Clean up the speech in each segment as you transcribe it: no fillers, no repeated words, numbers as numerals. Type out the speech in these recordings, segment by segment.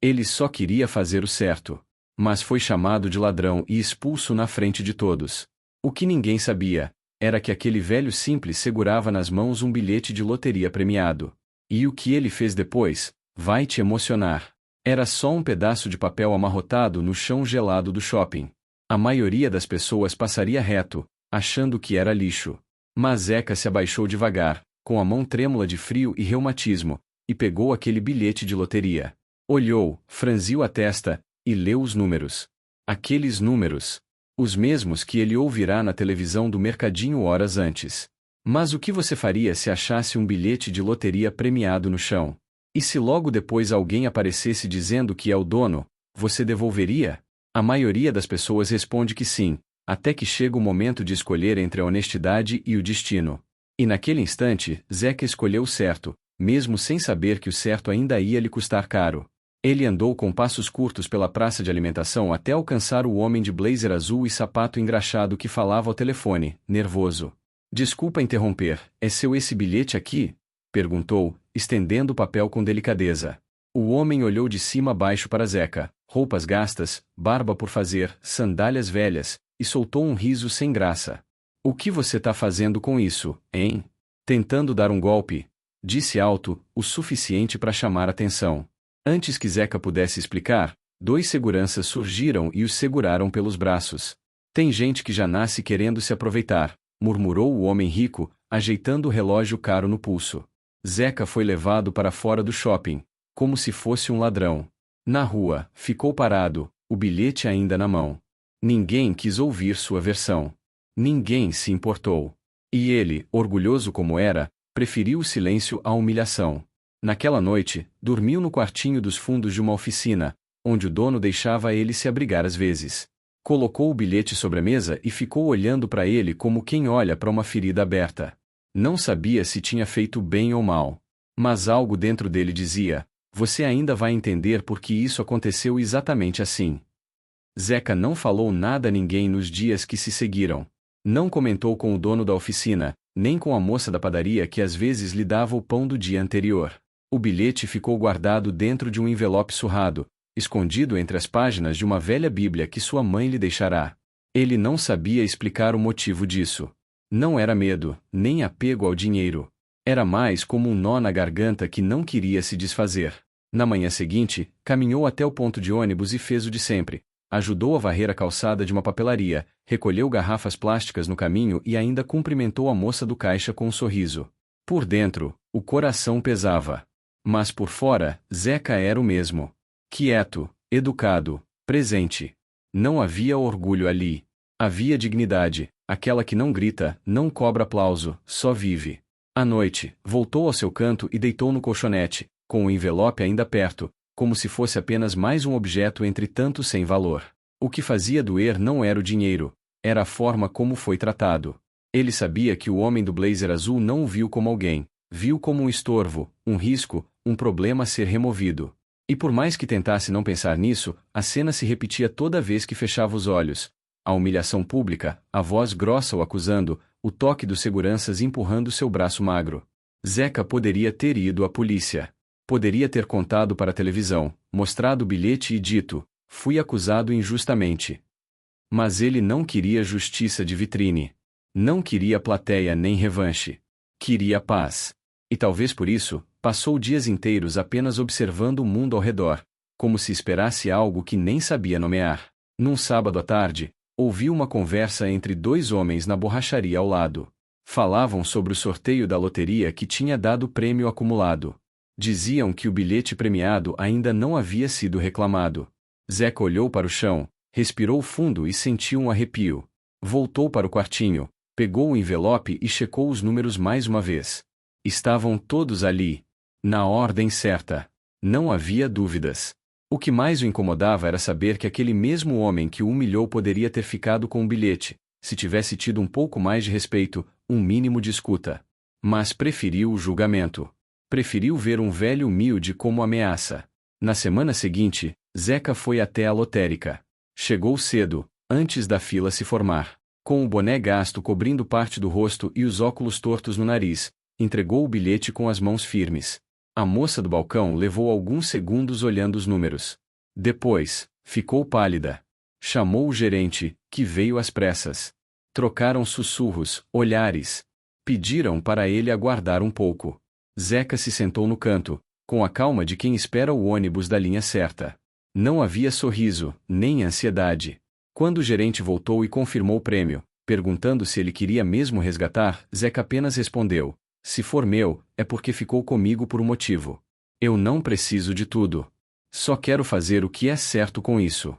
Ele só queria fazer o certo. Mas foi chamado de ladrão e expulso na frente de todos. O que ninguém sabia era que aquele velho simples segurava nas mãos um bilhete de loteria premiado. E o que ele fez depois vai te emocionar. Era só um pedaço de papel amarrotado no chão gelado do shopping. A maioria das pessoas passaria reto, achando que era lixo. Mas Zeca se abaixou devagar, com a mão trêmula de frio e reumatismo, e pegou aquele bilhete de loteria. Olhou, franziu a testa, e leu os números. Aqueles números. Os mesmos que ele ouvirá na televisão do mercadinho horas antes. Mas o que você faria se achasse um bilhete de loteria premiado no chão? E se logo depois alguém aparecesse dizendo que é o dono, você devolveria? A maioria das pessoas responde que sim, até que chega o momento de escolher entre a honestidade e o destino. E naquele instante, Zeca escolheu o certo, mesmo sem saber que o certo ainda ia lhe custar caro. Ele andou com passos curtos pela praça de alimentação até alcançar o homem de blazer azul e sapato engraxado que falava ao telefone, nervoso. Desculpa interromper, é seu esse bilhete aqui? Perguntou, estendendo o papel com delicadeza. O homem olhou de cima a baixo para Zeca, roupas gastas, barba por fazer, sandálias velhas, e soltou um riso sem graça. O que você tá fazendo com isso, hein? Tentando dar um golpe? Disse alto, o suficiente para chamar atenção. Antes que Zeca pudesse explicar, 2 seguranças surgiram e os seguraram pelos braços. Tem gente que já nasce querendo se aproveitar, murmurou o homem rico, ajeitando o relógio caro no pulso. Zeca foi levado para fora do shopping, como se fosse um ladrão. Na rua, ficou parado, o bilhete ainda na mão. Ninguém quis ouvir sua versão. Ninguém se importou. E ele, orgulhoso como era, preferiu o silêncio à humilhação. Naquela noite, dormiu no quartinho dos fundos de uma oficina, onde o dono deixava ele se abrigar às vezes. Colocou o bilhete sobre a mesa e ficou olhando para ele como quem olha para uma ferida aberta. Não sabia se tinha feito bem ou mal. Mas algo dentro dele dizia: você ainda vai entender por que isso aconteceu exatamente assim. Zeca não falou nada a ninguém nos dias que se seguiram. Não comentou com o dono da oficina, nem com a moça da padaria que às vezes lhe dava o pão do dia anterior. O bilhete ficou guardado dentro de um envelope surrado, escondido entre as páginas de uma velha Bíblia que sua mãe lhe deixará. Ele não sabia explicar o motivo disso. Não era medo, nem apego ao dinheiro. Era mais como um nó na garganta que não queria se desfazer. Na manhã seguinte, caminhou até o ponto de ônibus e fez o de sempre. Ajudou a varrer a calçada de uma papelaria, recolheu garrafas plásticas no caminho e ainda cumprimentou a moça do caixa com um sorriso. Por dentro, o coração pesava. Mas por fora, Zeca era o mesmo. Quieto, educado, presente. Não havia orgulho ali. Havia dignidade, aquela que não grita, não cobra aplauso, só vive. À noite, voltou ao seu canto e deitou no colchonete, com o envelope ainda perto, como se fosse apenas mais um objeto entre tantos sem valor. O que fazia doer não era o dinheiro, era a forma como foi tratado. Ele sabia que o homem do blazer azul não o viu como alguém, viu como um estorvo, um risco, um problema a ser removido. E por mais que tentasse não pensar nisso, a cena se repetia toda vez que fechava os olhos. A humilhação pública, a voz grossa o acusando, o toque dos seguranças empurrando seu braço magro. Zeca poderia ter ido à polícia. Poderia ter contado para a televisão, mostrado o bilhete e dito: fui acusado injustamente. Mas ele não queria justiça de vitrine. Não queria plateia nem revanche. Queria paz. E talvez por isso, passou dias inteiros apenas observando o mundo ao redor, como se esperasse algo que nem sabia nomear. Num sábado à tarde, ouviu uma conversa entre 2 homens na borracharia ao lado. Falavam sobre o sorteio da loteria que tinha dado prêmio acumulado. Diziam que o bilhete premiado ainda não havia sido reclamado. Zeca olhou para o chão, respirou fundo e sentiu um arrepio. Voltou para o quartinho, pegou o envelope e checou os números mais uma vez. Estavam todos ali, na ordem certa. Não havia dúvidas. O que mais o incomodava era saber que aquele mesmo homem que o humilhou poderia ter ficado com o bilhete, se tivesse tido um pouco mais de respeito, um mínimo de escuta. Mas preferiu o julgamento. Preferiu ver um velho humilde como ameaça. Na semana seguinte, Zeca foi até a lotérica. Chegou cedo, antes da fila se formar. Com o boné gasto cobrindo parte do rosto e os óculos tortos no nariz, entregou o bilhete com as mãos firmes. A moça do balcão levou alguns segundos olhando os números. Depois, ficou pálida. Chamou o gerente, que veio às pressas. Trocaram sussurros, olhares. Pediram para ele aguardar um pouco. Zeca se sentou no canto, com a calma de quem espera o ônibus da linha certa. Não havia sorriso, nem ansiedade. Quando o gerente voltou e confirmou o prêmio, perguntando se ele queria mesmo resgatar, Zeca apenas respondeu: se for meu, é porque ficou comigo por um motivo. Eu não preciso de tudo. Só quero fazer o que é certo com isso.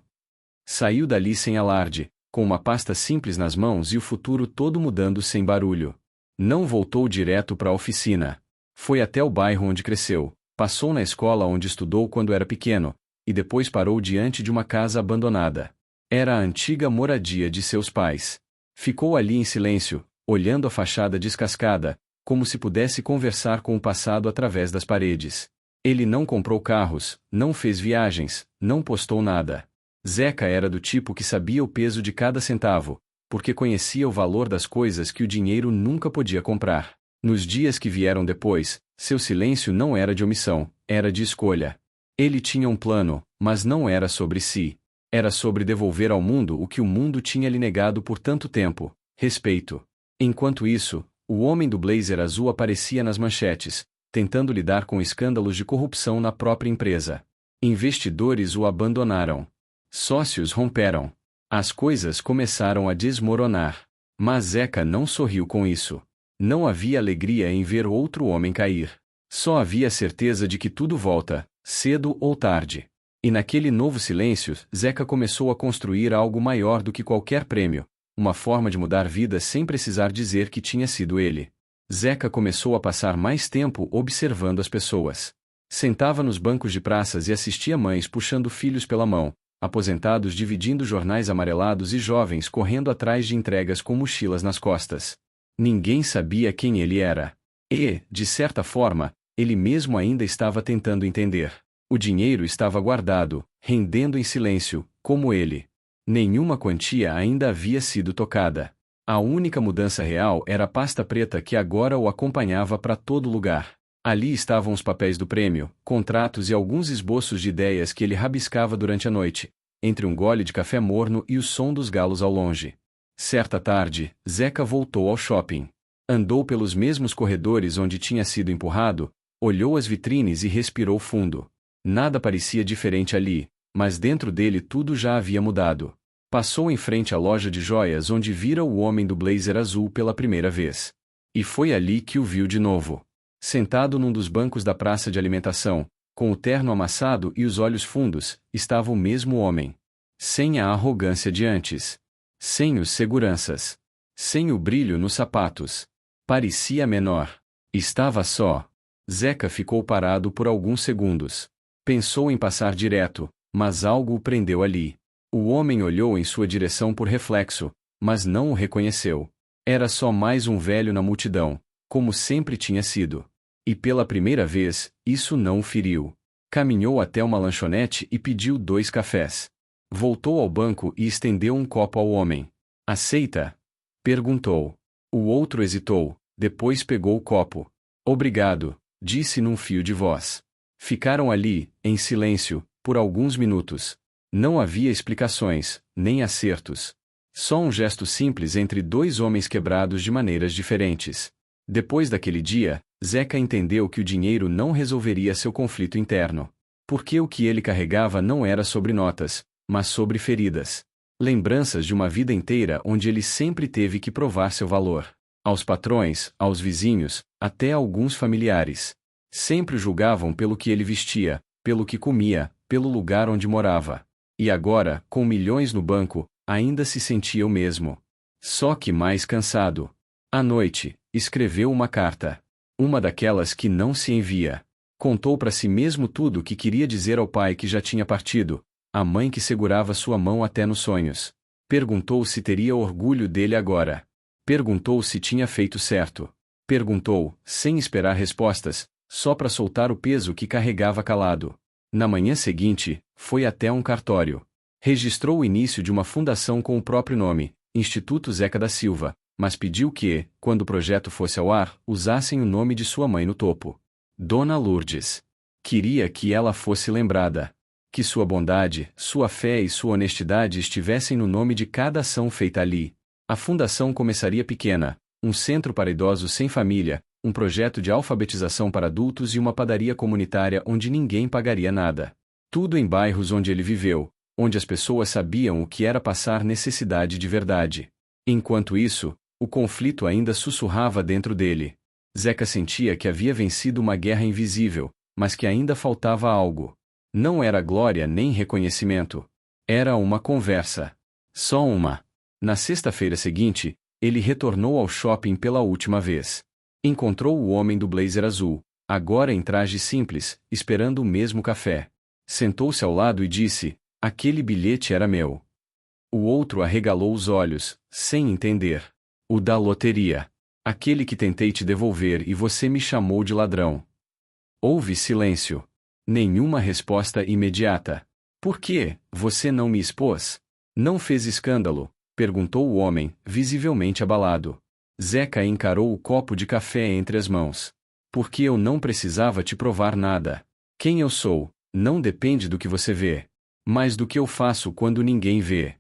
Saiu dali sem alarde, com uma pasta simples nas mãos e o futuro todo mudando sem barulho. Não voltou direto para a oficina. Foi até o bairro onde cresceu, passou na escola onde estudou quando era pequeno, e depois parou diante de uma casa abandonada. Era a antiga moradia de seus pais. Ficou ali em silêncio, olhando a fachada descascada, como se pudesse conversar com o passado através das paredes. Ele não comprou carros, não fez viagens, não postou nada. Zeca era do tipo que sabia o peso de cada centavo, porque conhecia o valor das coisas que o dinheiro nunca podia comprar. Nos dias que vieram depois, seu silêncio não era de omissão, era de escolha. Ele tinha um plano, mas não era sobre si. Era sobre devolver ao mundo o que o mundo tinha lhe negado por tanto tempo: respeito. Enquanto isso, o homem do blazer azul aparecia nas manchetes, tentando lidar com escândalos de corrupção na própria empresa. Investidores o abandonaram. Sócios romperam. As coisas começaram a desmoronar. Mas Zeca não sorriu com isso. Não havia alegria em ver outro homem cair. Só havia a certeza de que tudo volta, cedo ou tarde. E naquele novo silêncio, Zeca começou a construir algo maior do que qualquer prêmio, uma forma de mudar vidas sem precisar dizer que tinha sido ele. Zeca começou a passar mais tempo observando as pessoas. Sentava nos bancos de praças e assistia mães puxando filhos pela mão, aposentados dividindo jornais amarelados e jovens correndo atrás de entregas com mochilas nas costas. Ninguém sabia quem ele era. E, de certa forma, ele mesmo ainda estava tentando entender. O dinheiro estava guardado, rendendo em silêncio, como ele. Nenhuma quantia ainda havia sido tocada. A única mudança real era a pasta preta que agora o acompanhava para todo lugar. Ali estavam os papéis do prêmio, contratos e alguns esboços de ideias que ele rabiscava durante a noite, entre um gole de café morno e o som dos galos ao longe. Certa tarde, Zeca voltou ao shopping. Andou pelos mesmos corredores onde tinha sido empurrado, olhou as vitrines e respirou fundo. Nada parecia diferente ali, mas dentro dele tudo já havia mudado. Passou em frente à loja de joias onde vira o homem do blazer azul pela primeira vez. E foi ali que o viu de novo. Sentado num dos bancos da praça de alimentação, com o terno amassado e os olhos fundos, estava o mesmo homem. Sem a arrogância de antes. Sem os seguranças. Sem o brilho nos sapatos. Parecia menor. Estava só. Zeca ficou parado por alguns segundos. Pensou em passar direto, mas algo o prendeu ali. O homem olhou em sua direção por reflexo, mas não o reconheceu. Era só mais um velho na multidão, como sempre tinha sido. E pela primeira vez, isso não o feriu. Caminhou até uma lanchonete e pediu 2 cafés. Voltou ao banco e estendeu um copo ao homem. "Aceita?" perguntou. O outro hesitou, depois pegou o copo. "Obrigado", disse num fio de voz. Ficaram ali, em silêncio, por alguns minutos. Não havia explicações, nem acertos. Só um gesto simples entre 2 homens quebrados de maneiras diferentes. Depois daquele dia, Zeca entendeu que o dinheiro não resolveria seu conflito interno. Porque o que ele carregava não era sobre notas, mas sobre feridas. Lembranças de uma vida inteira onde ele sempre teve que provar seu valor. Aos patrões, aos vizinhos, até a alguns familiares. Sempre o julgavam pelo que ele vestia, pelo que comia, pelo lugar onde morava. E agora, com milhões no banco, ainda se sentia o mesmo. Só que mais cansado. À noite, escreveu uma carta. Uma daquelas que não se envia. Contou para si mesmo tudo o que queria dizer ao pai que já tinha partido, à mãe que segurava sua mão até nos sonhos. Perguntou se teria orgulho dele agora. Perguntou se tinha feito certo. Perguntou, sem esperar respostas, só para soltar o peso que carregava calado. Na manhã seguinte, foi até um cartório. Registrou o início de uma fundação com o próprio nome, Instituto Zeca da Silva, mas pediu que, quando o projeto fosse ao ar, usassem o nome de sua mãe no topo. Dona Lourdes. Queria que ela fosse lembrada. Que sua bondade, sua fé e sua honestidade estivessem no nome de cada ação feita ali. A fundação começaria pequena, um centro para idosos sem família, um projeto de alfabetização para adultos e uma padaria comunitária onde ninguém pagaria nada. Tudo em bairros onde ele viveu, onde as pessoas sabiam o que era passar necessidade de verdade. Enquanto isso, o conflito ainda sussurrava dentro dele. Zeca sentia que havia vencido uma guerra invisível, mas que ainda faltava algo. Não era glória nem reconhecimento. Era uma conversa. Só uma. Na sexta-feira seguinte, ele retornou ao shopping pela última vez. Encontrou o homem do blazer azul, agora em traje simples, esperando o mesmo café. Sentou-se ao lado e disse: "Aquele bilhete era meu." O outro arregalou os olhos, sem entender. "O da loteria. Aquele que tentei te devolver e você me chamou de ladrão." Houve silêncio. Nenhuma resposta imediata. "Por que você não me expôs? Não fez escândalo?" perguntou o homem, visivelmente abalado. Zeca encarou o copo de café entre as mãos. "Porque eu não precisava te provar nada. Quem eu sou não depende do que você vê, mas do que eu faço quando ninguém vê."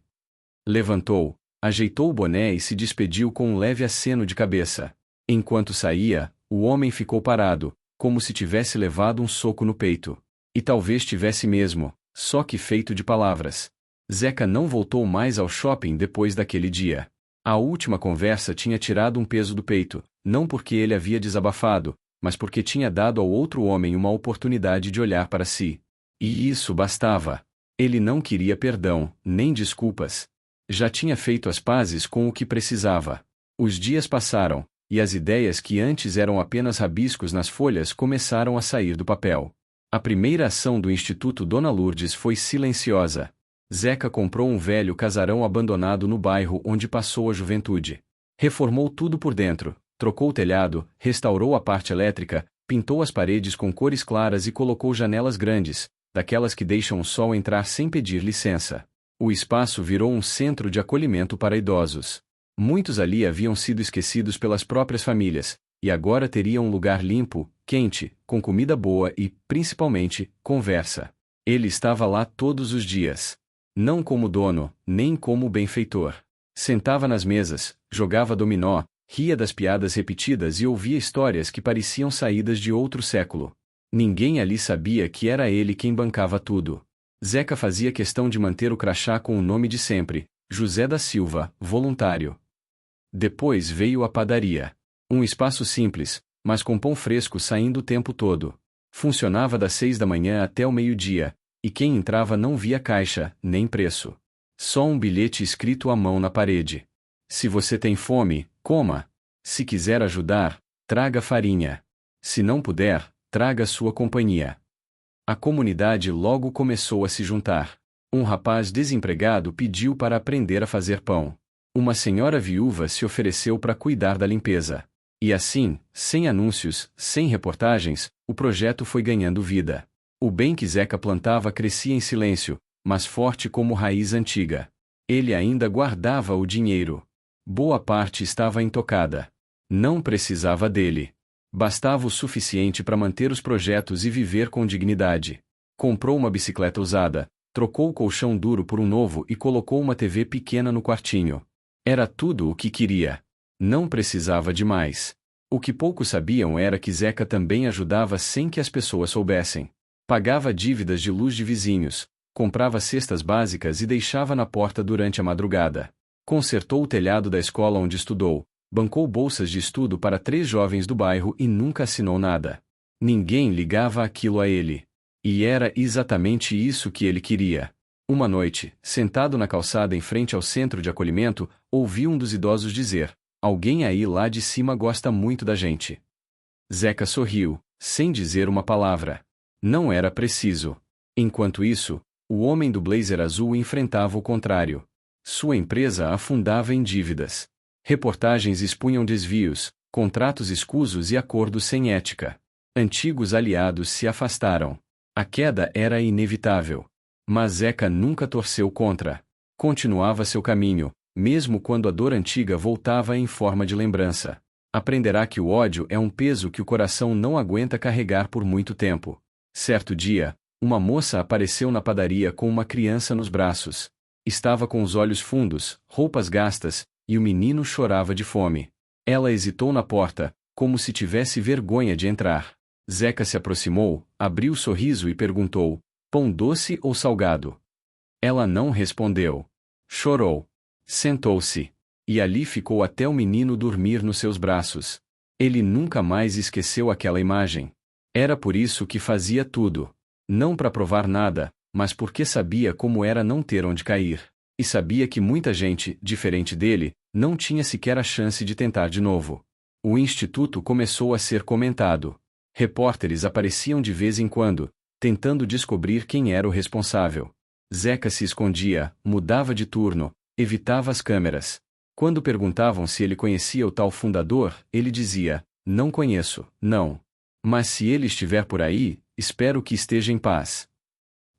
Levantou, ajeitou o boné e se despediu com um leve aceno de cabeça. Enquanto saía, o homem ficou parado, como se tivesse levado um soco no peito. E talvez tivesse mesmo, só que feito de palavras. Zeca não voltou mais ao shopping depois daquele dia. A última conversa tinha tirado um peso do peito, não porque ele havia desabafado, mas porque tinha dado ao outro homem uma oportunidade de olhar para si. E isso bastava. Ele não queria perdão, nem desculpas. Já tinha feito as pazes com o que precisava. Os dias passaram, e as ideias que antes eram apenas rabiscos nas folhas começaram a sair do papel. A primeira ação do Instituto Dona Lourdes foi silenciosa. Zeca comprou um velho casarão abandonado no bairro onde passou a juventude. Reformou tudo por dentro, trocou o telhado, restaurou a parte elétrica, pintou as paredes com cores claras e colocou janelas grandes, daquelas que deixam o sol entrar sem pedir licença. O espaço virou um centro de acolhimento para idosos. Muitos ali haviam sido esquecidos pelas próprias famílias, e agora teriam um lugar limpo, quente, com comida boa e, principalmente, conversa. Ele estava lá todos os dias. Não como dono, nem como benfeitor. Sentava nas mesas, jogava dominó, ria das piadas repetidas e ouvia histórias que pareciam saídas de outro século. Ninguém ali sabia que era ele quem bancava tudo. Zeca fazia questão de manter o crachá com o nome de sempre: José da Silva, voluntário. Depois veio a padaria. Um espaço simples, mas com pão fresco saindo o tempo todo. Funcionava das 6 da manhã até o meio-dia, e quem entrava não via caixa, nem preço. Só um bilhete escrito à mão na parede. Se você tem fome, coma. Se quiser ajudar, traga farinha. Se não puder, traga sua companhia. A comunidade logo começou a se juntar. Um rapaz desempregado pediu para aprender a fazer pão. Uma senhora viúva se ofereceu para cuidar da limpeza. E assim, sem anúncios, sem reportagens, o projeto foi ganhando vida. O bem que Zeca plantava crescia em silêncio, mas forte como raiz antiga. Ele ainda guardava o dinheiro. Boa parte estava intocada. Não precisava dele. Bastava o suficiente para manter os projetos e viver com dignidade. Comprou uma bicicleta usada, trocou o colchão duro por um novo e colocou uma TV pequena no quartinho. Era tudo o que queria. Não precisava de mais. O que poucos sabiam era que Zeca também ajudava sem que as pessoas soubessem. Pagava dívidas de luz de vizinhos, comprava cestas básicas e deixava na porta durante a madrugada. Consertou o telhado da escola onde estudou, bancou bolsas de estudo para 3 jovens do bairro e nunca assinou nada. Ninguém ligava aquilo a ele. E era exatamente isso que ele queria. Uma noite, sentado na calçada em frente ao centro de acolhimento, ouviu um dos idosos dizer: "Alguém aí lá de cima gosta muito da gente." Zeca sorriu, sem dizer uma palavra. Não era preciso. Enquanto isso, o homem do blazer azul enfrentava o contrário. Sua empresa afundava em dívidas. Reportagens expunham desvios, contratos escusos e acordos sem ética. Antigos aliados se afastaram. A queda era inevitável. Mas Zeca nunca torceu contra. Continuava seu caminho, mesmo quando a dor antiga voltava em forma de lembrança. Aprenderá que o ódio é um peso que o coração não aguenta carregar por muito tempo. Certo dia, uma moça apareceu na padaria com uma criança nos braços. Estava com os olhos fundos, roupas gastas, e o menino chorava de fome. Ela hesitou na porta, como se tivesse vergonha de entrar. Zeca se aproximou, abriu o sorriso e perguntou: pão doce ou salgado? Ela não respondeu. Chorou. Sentou-se. E ali ficou até o menino dormir nos seus braços. Ele nunca mais esqueceu aquela imagem. Era por isso que fazia tudo. Não para provar nada, mas porque sabia como era não ter onde cair. E sabia que muita gente, diferente dele, não tinha sequer a chance de tentar de novo. O instituto começou a ser comentado. Repórteres apareciam de vez em quando, tentando descobrir quem era o responsável. Zeca se escondia, mudava de turno, evitava as câmeras. Quando perguntavam se ele conhecia o tal fundador, ele dizia: não conheço, não. Mas se ele estiver por aí, espero que esteja em paz.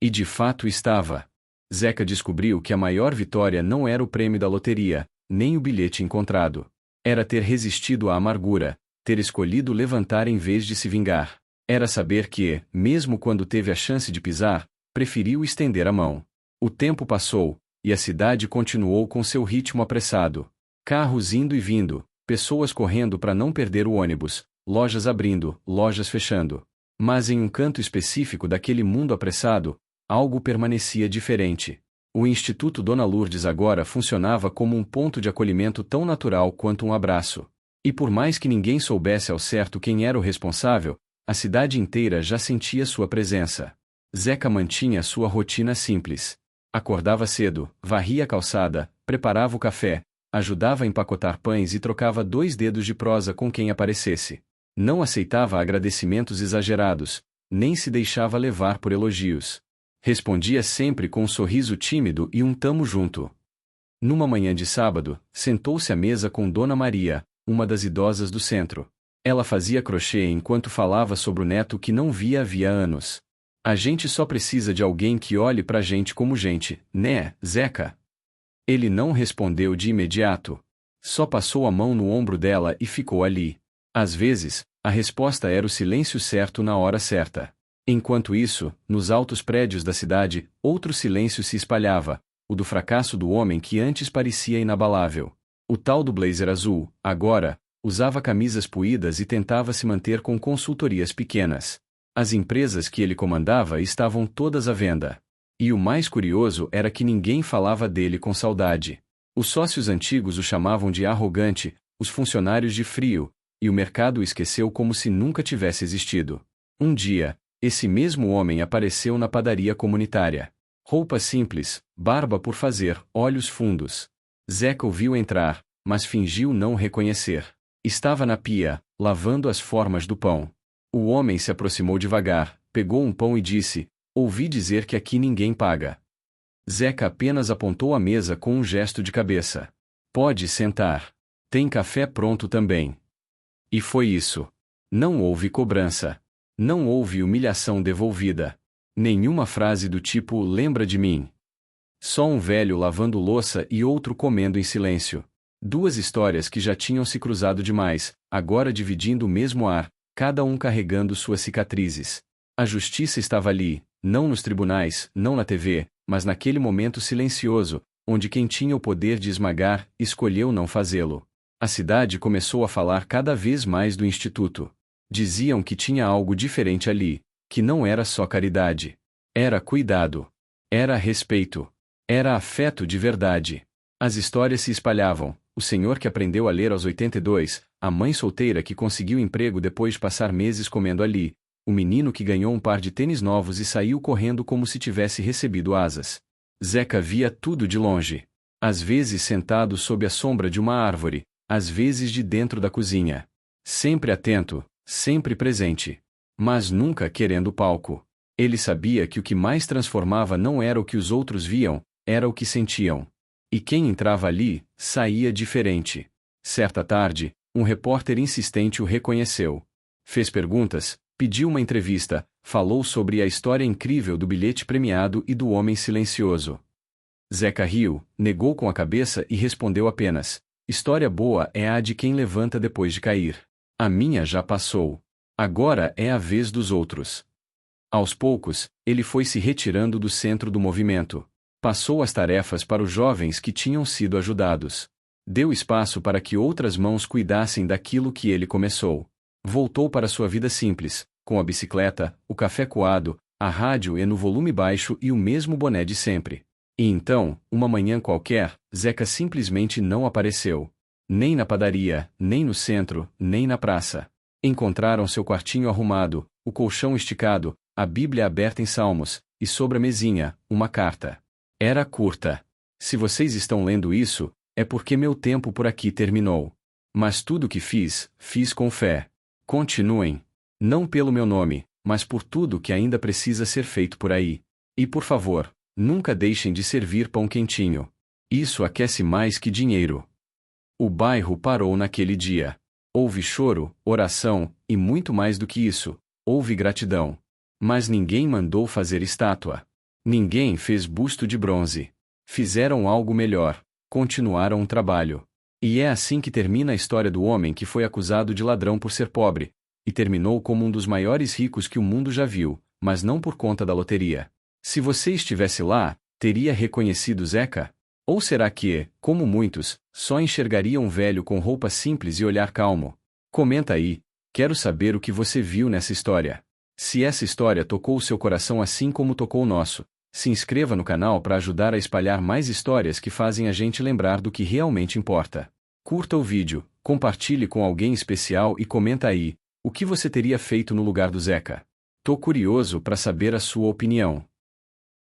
E de fato estava. Zeca descobriu que a maior vitória não era o prêmio da loteria, nem o bilhete encontrado. Era ter resistido à amargura, ter escolhido levantar em vez de se vingar. Era saber que, mesmo quando teve a chance de pisar, preferiu estender a mão. O tempo passou, e a cidade continuou com seu ritmo apressado. Carros indo e vindo, pessoas correndo para não perder o ônibus, lojas abrindo, lojas fechando. Mas em um canto específico daquele mundo apressado, algo permanecia diferente. O Instituto Dona Lourdes agora funcionava como um ponto de acolhimento tão natural quanto um abraço. E por mais que ninguém soubesse ao certo quem era o responsável, a cidade inteira já sentia sua presença. Zeca mantinha sua rotina simples. Acordava cedo, varria a calçada, preparava o café, ajudava a empacotar pães e trocava 2 dedos de prosa com quem aparecesse. Não aceitava agradecimentos exagerados, nem se deixava levar por elogios. Respondia sempre com um sorriso tímido e um tamo junto. Numa manhã de sábado, sentou-se à mesa com Dona Maria, uma das idosas do centro. Ela fazia crochê enquanto falava sobre o neto que não via havia anos. A gente só precisa de alguém que olhe pra gente como gente, né, Zeca? Ele não respondeu de imediato. Só passou a mão no ombro dela e ficou ali. Às vezes, a resposta era o silêncio certo na hora certa. Enquanto isso, nos altos prédios da cidade, outro silêncio se espalhava, o do fracasso do homem que antes parecia inabalável. O tal do blazer azul, agora, usava camisas puídas e tentava se manter com consultorias pequenas. As empresas que ele comandava estavam todas à venda. E o mais curioso era que ninguém falava dele com saudade. Os sócios antigos o chamavam de arrogante, os funcionários de frio, e o mercado o esqueceu como se nunca tivesse existido. Um dia, esse mesmo homem apareceu na padaria comunitária. Roupa simples, barba por fazer, olhos fundos. Zeca o viu entrar, mas fingiu não reconhecer. Estava na pia, lavando as formas do pão. O homem se aproximou devagar, pegou um pão e disse: ouvi dizer que aqui ninguém paga. Zeca apenas apontou a mesa com um gesto de cabeça. Pode sentar. Tem café pronto também. E foi isso. Não houve cobrança. Não houve humilhação devolvida. Nenhuma frase do tipo lembra de mim. Só um velho lavando louça e outro comendo em silêncio. 2 histórias que já tinham se cruzado demais, agora dividindo o mesmo ar, cada um carregando suas cicatrizes. A justiça estava ali, não nos tribunais, não na TV, mas naquele momento silencioso, onde quem tinha o poder de esmagar, escolheu não fazê-lo. A cidade começou a falar cada vez mais do Instituto. Diziam que tinha algo diferente ali, que não era só caridade. Era cuidado. Era respeito. Era afeto de verdade. As histórias se espalhavam. O senhor que aprendeu a ler aos 82, a mãe solteira que conseguiu emprego depois de passar meses comendo ali, o menino que ganhou um par de tênis novos e saiu correndo como se tivesse recebido asas. Zeca via tudo de longe. Às vezes sentado sob a sombra de uma árvore, às vezes de dentro da cozinha. Sempre atento, sempre presente. Mas nunca querendo palco. Ele sabia que o que mais transformava não era o que os outros viam, era o que sentiam. E quem entrava ali, saía diferente. Certa tarde, um repórter insistente o reconheceu. Fez perguntas, pediu uma entrevista, falou sobre a história incrível do bilhete premiado e do homem silencioso. Zeca riu, negou com a cabeça e respondeu apenas: História boa é a de quem levanta depois de cair. A minha já passou. Agora é a vez dos outros. Aos poucos, ele foi se retirando do centro do movimento. Passou as tarefas para os jovens que tinham sido ajudados. Deu espaço para que outras mãos cuidassem daquilo que ele começou. Voltou para sua vida simples, com a bicicleta, o café coado, a rádio e no volume baixo e o mesmo boné de sempre. E então, uma manhã qualquer, Zeca simplesmente não apareceu. Nem na padaria, nem no centro, nem na praça. Encontraram seu quartinho arrumado, o colchão esticado, a Bíblia aberta em Salmos, e sobre a mesinha, uma carta. Era curta. Se vocês estão lendo isso, é porque meu tempo por aqui terminou. Mas tudo o que fiz, fiz com fé. Continuem. Não pelo meu nome, mas por tudo que ainda precisa ser feito por aí. E por favor, nunca deixem de servir pão quentinho. Isso aquece mais que dinheiro. O bairro parou naquele dia. Houve choro, oração, e muito mais do que isso, houve gratidão. Mas ninguém mandou fazer estátua. Ninguém fez busto de bronze. Fizeram algo melhor, continuaram o trabalho. E é assim que termina a história do homem que foi acusado de ladrão por ser pobre, e terminou como um dos maiores ricos que o mundo já viu, mas não por conta da loteria. Se você estivesse lá, teria reconhecido Zeca? Ou será que, como muitos, só enxergaria um velho com roupa simples e olhar calmo? Comenta aí, quero saber o que você viu nessa história. Se essa história tocou o seu coração assim como tocou o nosso, se inscreva no canal para ajudar a espalhar mais histórias que fazem a gente lembrar do que realmente importa. Curta o vídeo, compartilhe com alguém especial e comenta aí, o que você teria feito no lugar do Zeca? Tô curioso para saber a sua opinião.